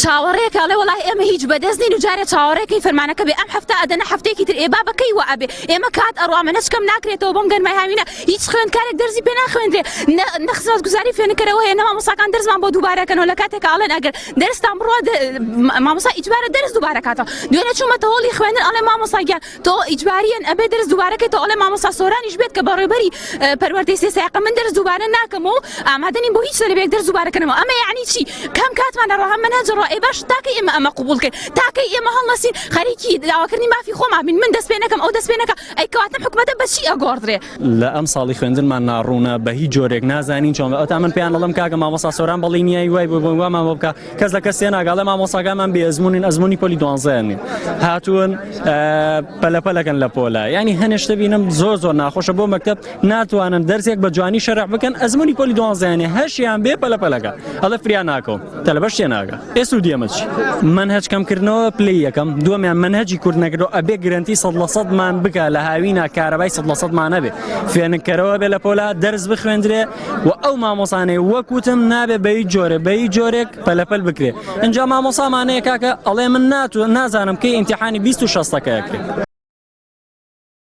چاوەڕێک ئەڵێ وەڵای ئێمە هیچ بەدەستنین و جارێ چاوەڕێکی فەرمانەکە بێ ئەم هەفتە ئەدەنە هەفتەیەکی تر ئێبا بەکەی وەبێ ئێمە کات ئەڕوامەنە چکەم ناکرێتەوە بۆم گەرمای هاوینە هیچ خوێندکارێک دەرزی پێ ناخوێندرێ نەخزمەتگوزاری خوێنکەرەوە هەیە مامۆستاکان دەرزمان بۆ دووبارەکەنەوە لە کاتێک ئاڵێن ئەگەر دەرستان بڕوا مامۆستا ئیجبارە دەرس دووبارە کاتەوە دوێنێ چوومەتە هۆڵی خوێندن ئەڵێ مامۆستا گیان تۆ ئیجباریەن ئەبێ دەرس دووبارەکەیتەوە ئەڵێ مامۆستا سۆرانیش بێت کە بەڕێوەبەری پەروەردەی سێسایەقە من دەرس دووبارە ناکەمەوە ئامادەنین بۆ هیچ لەبێک دەرس دووبارەکەنەوە ئەمە یعنی چی کام کاتمان دەڕوا هەم منهەج ڕوا ئێ باش تاکەی ئێمە ئەمە قبول کرد تاکەی ئێمە هەڵنەسین خەریکی داواکردنی مافی خۆمان بین من دەست پێ نەکەم ئەو دەست پێ نەکە ئەی کەواتە حکومەتە بەچی ئەگۆڕدرێ لە ئەم ساڵی خوێندنمان ناڕوونە بە هیچ جۆرێک نازانین چۆن ئەوتا من پێیان دەڵم کاکە مامۆستا سۆران بەڵی نیای وای بۆمان بۆ بکە کەس لە کەسێ ناگاڵێ مامۆستاکانمان بێ ئەزموونین ئەزموونی پۆلی 12 هاتوون پەلەپەلەکەن لە پۆلا ینی هەنێشتە بینم زۆر ناخۆشە بۆ مەکتەب ناتوانن دەرسێک بە جوانی شەرح بکەن ئەزموونی پۆلی 12 هەشیان بێ پەلەپەلەکە ئەڵێ فریا ناکەم تەلەبەر شتێ ناکە ئێستا دیەمە چی منهەج کەمکردنەوە پلەی یەکەم دووەمیان منهەجی کورتنەکردەوە ئەبێ گرنتی 100% مان بکە لە هاوینە کارەبای 100% مان نەبێ خوێنکەرەوە بێ لە پۆلا دەرس بخوێندرێ و ئەو مامۆسانەی وەکوتم نابێ بەی جۆرە بەی جۆرێک پەلەپەل بکرێ اینجا مامۆسامانەیە کاکە ئەڵێ من نازانم کەی ئیمتیحانی 20 و 60 یەکرێ